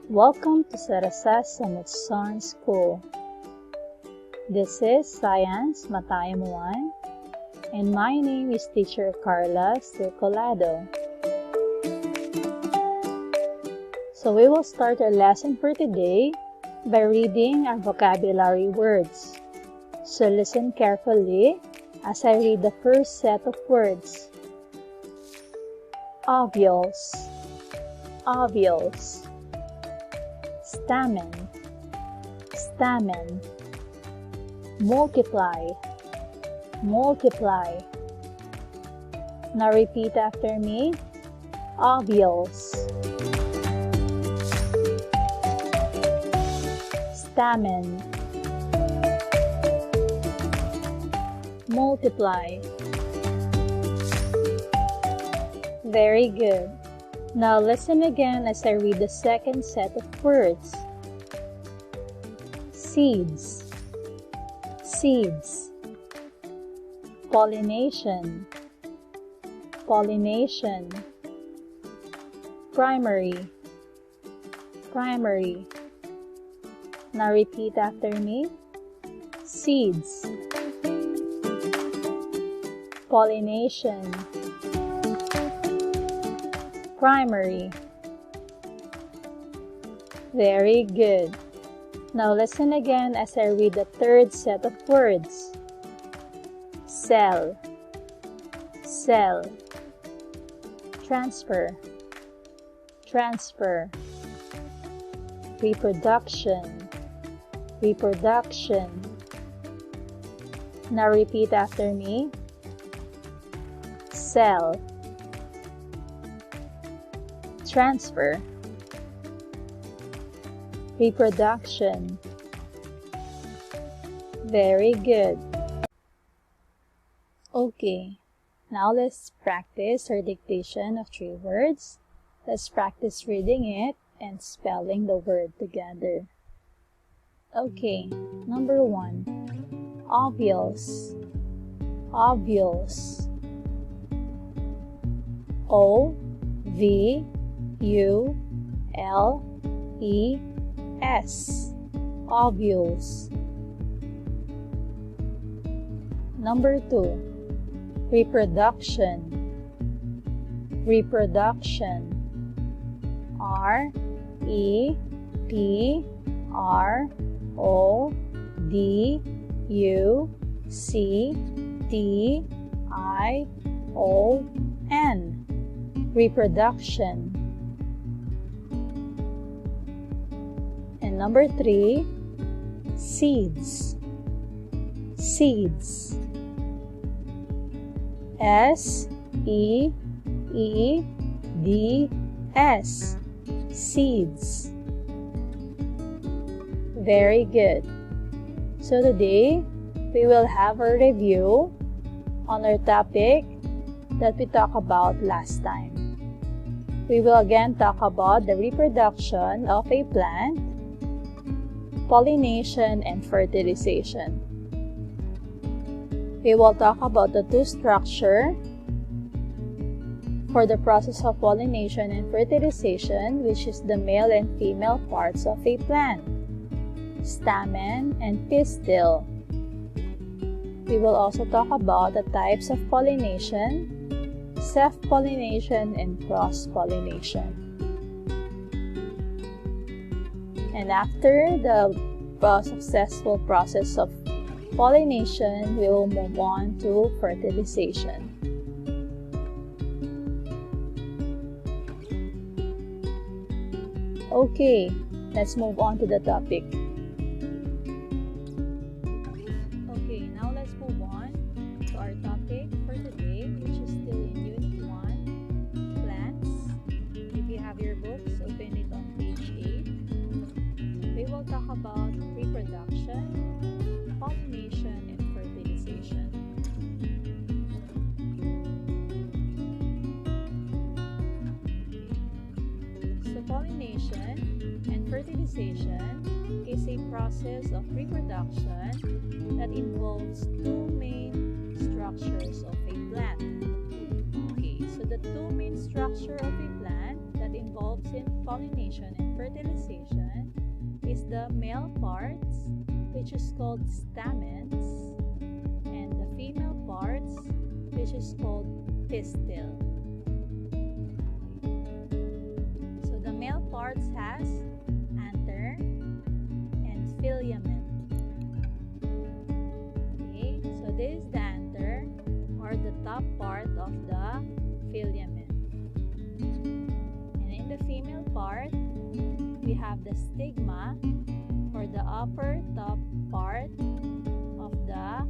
Welcome to Sarasas Samutson School. This is Science M-1 and my name is Teacher Carla Circolado. So we will start our lesson for today by reading our vocabulary words. So listen carefully as I read the first set of words. Ovules, ovules. Stamen, stamen. Multiply, multiply. Now repeat after me. Ovules, stamen, multiply. Very good. Now listen again as I read the second set of words. Seeds, seeds. Pollination, pollination. Primary, primary. Now repeat after me. Seeds, pollination, primary. Very good. Now listen again as I read the third set of words. Cell, cell. Transfer, transfer. Reproduction, reproduction. Now repeat after me. Cell, transfer, reproduction. Very good. Okay, now let's practice our dictation of 3 words. Let's practice reading it and spelling the word together. Okay, number 1. Ovules, ovules. O-V-U-L-E-S, ovules. Number 2. Reproduction, reproduction. R-E-P-R-O-D-U-C-T-I-O-N, reproduction. And number 3, seeds, seeds. S-E-E-D-S, seeds. Very good. So today, we will have a review on our topic that we talked about last time. We will again talk about the reproduction of a plant, pollination, and fertilization. We will talk about the 2 structures for the process of pollination and fertilization, which is the male and female parts of a plant, stamen and pistil. We will also talk about the types of pollination, self-pollination, and cross-pollination. And after the successful process of pollination, we will move on to fertilization. Okay, let's move on to the topic. Okay, now let's move on to our topic for today, which is still in Unit 1, Plants. If you have your books, open it on page 8. We will talk about reproduction, pollination, and fertilization. So pollination and fertilization is a process of reproduction that involves 2 main structures of a plant. Okay, so the 2 main structures of a plant that involves in pollination and fertilization is the male parts, which is called stamens, and the female parts, which is called pistil. So the male parts has anther and filament. Okay, so this is the anther, or the top part of the filament. And in the female part, we have the stigma, or the upper top part of the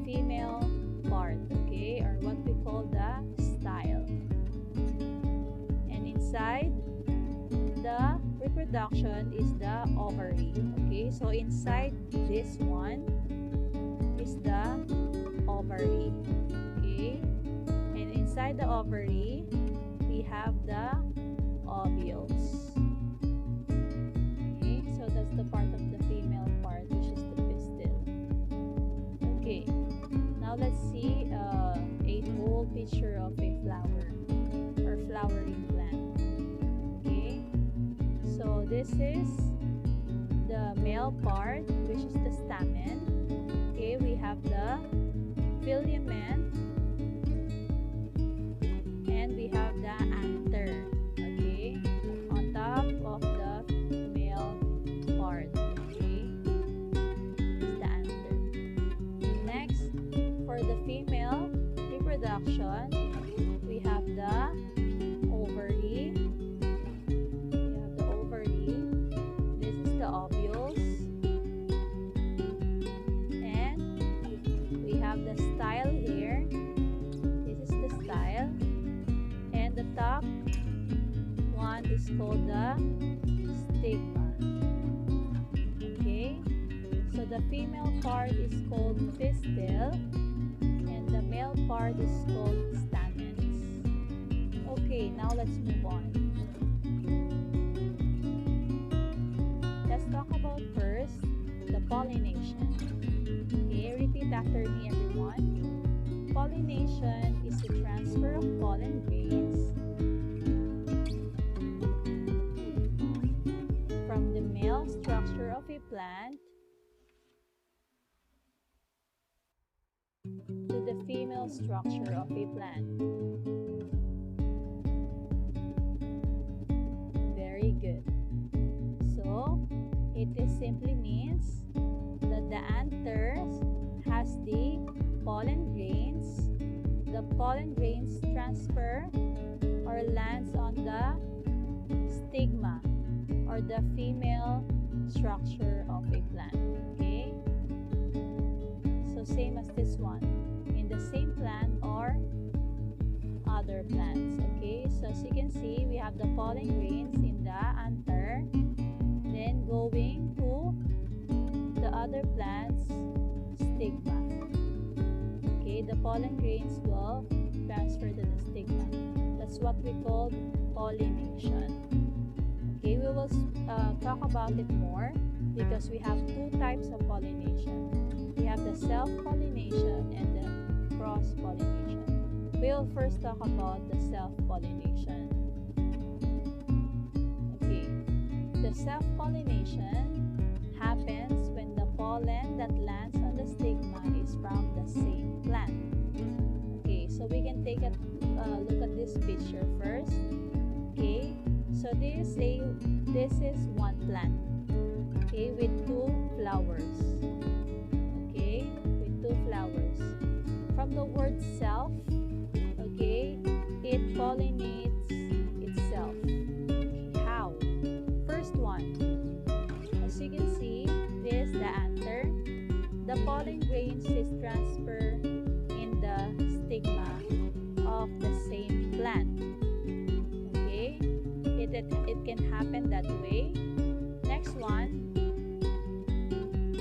female part, okay, or what we call the style. And inside the reproduction is the ovary, okay, so inside this one is the ovary, okay, and inside the ovary we have the ovules. Okay, so that's the part of the female part, which is the pistil. Okay, now let's see a whole picture of a flower or flowering plant. Okay, so this is the male part, which is the stamen. Okay, we have the filament and we have the anther, okay, on top of the male part, okay, is the anther. Next, for the female reproduction, we have the ovary. We have the ovary. This is the ovules. And we have the style here. This is the style. And the top one is called the stigma. Okay? So the female part is called pistil and the male part is called stamens. Okay, now let's move on. Let's talk about first the pollination. Okay, repeat after me, everyone. Pollination is the transfer of pollen grains from the male structure of a plant to the female structure of a plant. Very good. So, it simply means that the anthers has the pollen grains. The pollen grains transfer or lands on the stigma or the female structure of a plant. Okay? So same as this one, in the same plant or other plants. Okay? So as you can see, we have the pollen grains in the anther, then going to the other plant's stigma. Okay, the pollen grains will transfer to the stigma. That's what we call pollination. Okay, we will talk about it more because we have two types of pollination. We have the self-pollination and the cross-pollination. We will first talk about the self-pollination. Okay, the self-pollination happens when the pollen that lands on the stigma is from the same plant. Okay, so we can take a look at this picture first. Okay, so this is one plant. Okay, with two flowers. Okay, with two flowers. From the word self, okay, it pollinates itself. Okay, how? First one, as you can see, this is the anther. The pollen grains is transferred in the stigma of the same plant. Okay, it can happen that way. Next one,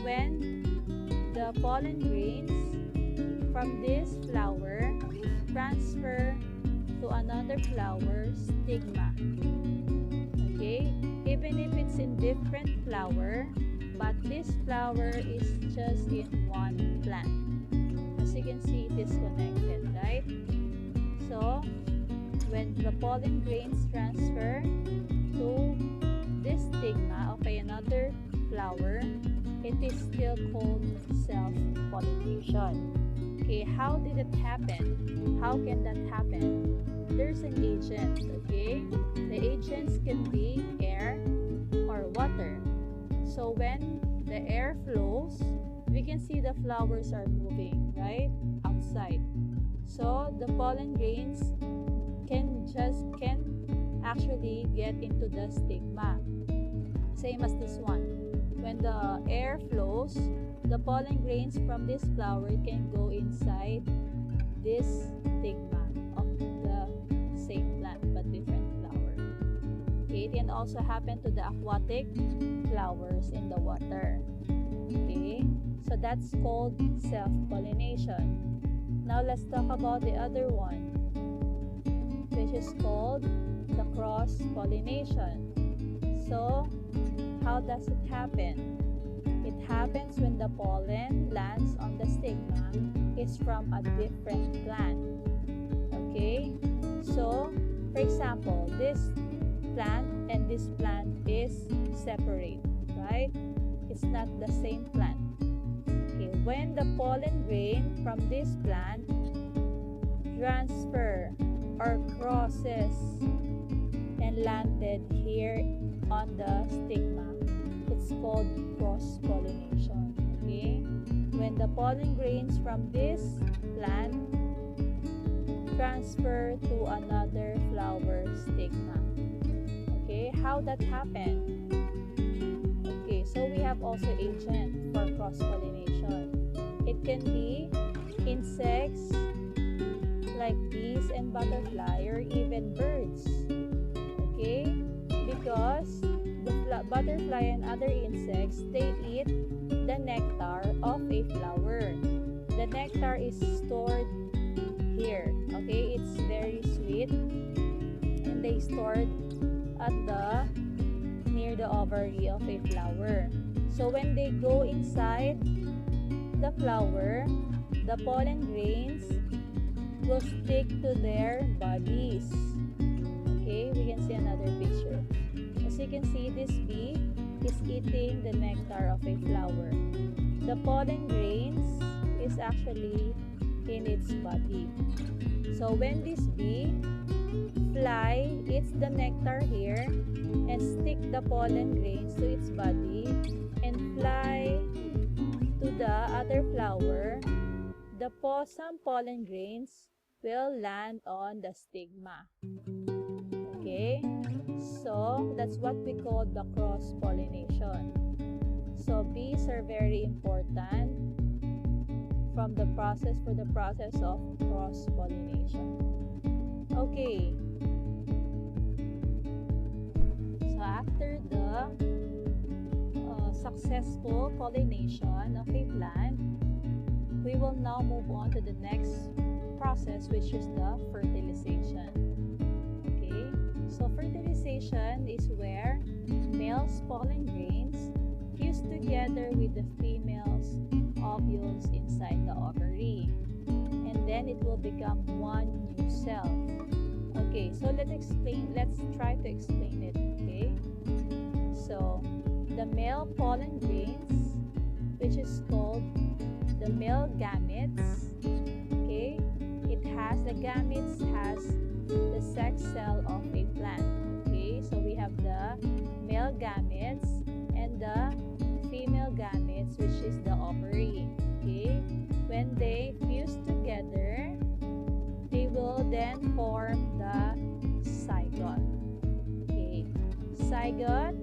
when the pollen grains from this flower transfer to another flower stigma. Okay, even if it's in different flower, but this flower is just in one plant. As you can see, it is connected, right? So when the pollen grains transfer to this stigma of another flower, it is still called self-pollination. Okay, how did it happen? How can that happen? There's an agent, okay? The agents can be air or water. So when the air flows, we can see the flowers are moving, right? Outside. So the pollen grains can actually get into the stigma. Same as this one. When the air flows, the pollen grains from this flower can go inside this stigma of the same plant but different flower. Okay, it can also happen to the aquatic flowers in the water. Okay, so that's called self-pollination. Now let's talk about the other one, which is called the cross-pollination. So how does it happen? It happens when the pollen lands on the stigma is from a different plant. Okay? So, for example, this plant and this plant is separate, right? It's not the same plant. Okay, when the pollen grain from this plant transfer or crosses and landed here on the stigma, it's called cross-pollination. Okay, when the pollen grains from this plant transfer to another flower stigma. Okay, how that happened? Okay, so we have also agent for cross-pollination. It can be insects like bees and butterfly, or even birds. Okay, because the butterfly and other insects, they eat the nectar of a flower. The nectar is stored here. Okay, it's very sweet, and they stored at near the ovary of a flower. So when they go inside the flower, the pollen grains will stick to their bodies. Okay, we can see another picture. As you can see, this bee is eating the nectar of a flower. The pollen grains is actually in its body. So when this bee eats the nectar here and stick the pollen grains to its body and fly to the other flower, some pollen grains will land on the stigma. Okay, so that's what we call the cross-pollination. So bees are very important for the process of cross-pollination. Okay, so after the successful pollination of a plant, we will now move on to the next process, which is the fertilization. Okay, so fertilization is where male's pollen grains fuse together with the female's ovules inside the ovary, and then it will become one new cell. Okay, so let's try to explain it. Okay, so the male pollen grains, which is called the male gametes. Okay, the gametes has the sex cell of a plant. Okay, so we have the male gametes and the female gametes, which is the ovary. Okay, when they fuse together, they will then form the zygote. Okay, zygote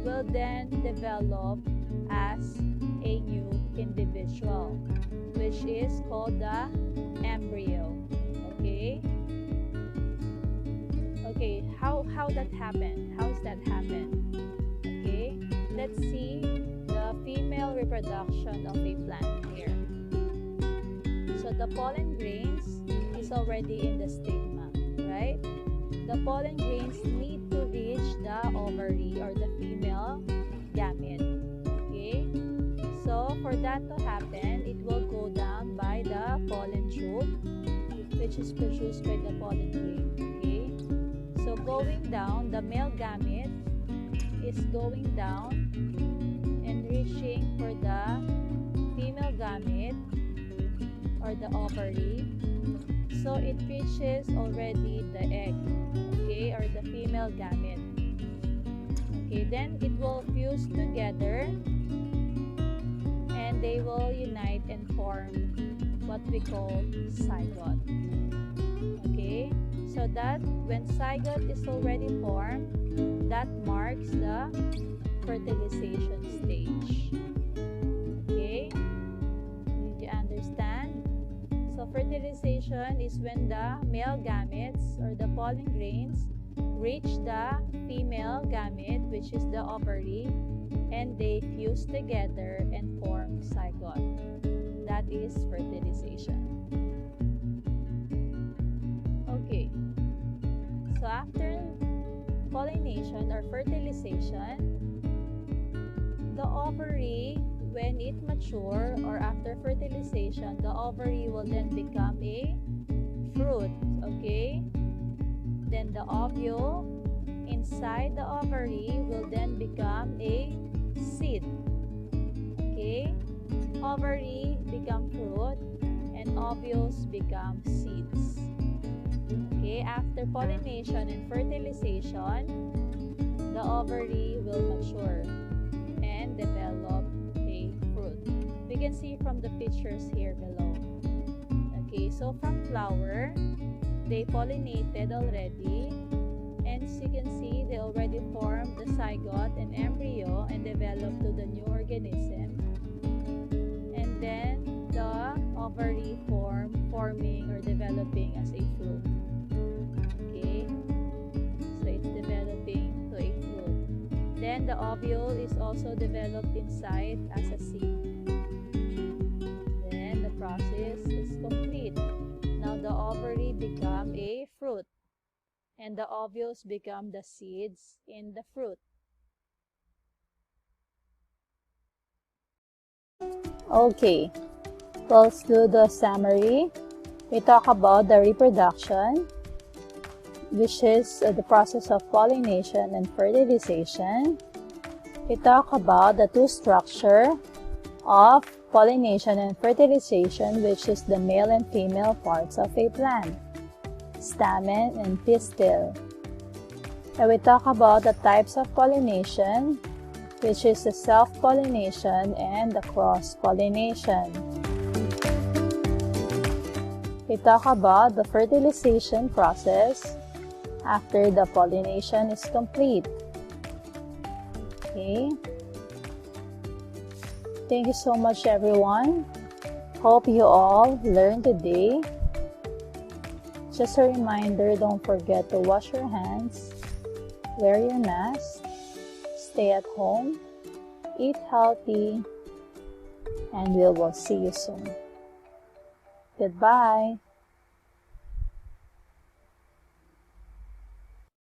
will then develop as a new individual, which is called the embryo. Okay, how that happened? How does that happen? Okay, let's see the female reproduction of a plant here. So the pollen grains is already in the stigma, right? The pollen grains need to reach the ovary or the female gamete. Okay, so for that to happen, it will go down by the pollen tube, which is produced by the pollen grain. going down, the male gamete is going down and reaching for the female gamete or the ovary. So it reaches already the egg, okay, or the female gamete. Okay, then it will fuse together and they will unite and form what we call zygote. Okay, so that when zygote is already formed, that marks the fertilization stage. Okay, did you understand? So fertilization is when the male gametes or the pollen grains reach the female gamete, which is the ovary, and they fuse together and form zygote. That is fertilization. Okay, so after pollination or fertilization, the ovary, when it matures or after fertilization, the ovary will then become a fruit, okay? Then the ovule inside the ovary will then become a seed, okay? Ovary become fruit and ovules become seeds. Okay, after pollination and fertilization, the ovary will mature and develop a fruit. We can see from the pictures here below. Okay, so from flower, they pollinated already, and as you can see, they already formed the zygote and embryo and developed to the new organism. And then the ovary forming or developing as a fruit. Okay, so it's developing to a fruit. Then the ovule is also developed inside as a seed. Then the process is complete. Now the ovary become a fruit and the ovules become the seeds in the fruit. Okay, let's do the summary. We talk about the reproduction, which is the process of pollination and fertilization. We talk about the two structure of pollination and fertilization, which is the male and female parts of a plant, stamen and pistil. And we talk about the types of pollination, which is the self-pollination and the cross-pollination. We talk about the fertilization process after the pollination is complete. Okay. Thank you so much, everyone. Hope you all learned today. Just a reminder, don't forget to wash your hands, wear your mask, stay at home, eat healthy, and we will see you soon. Goodbye.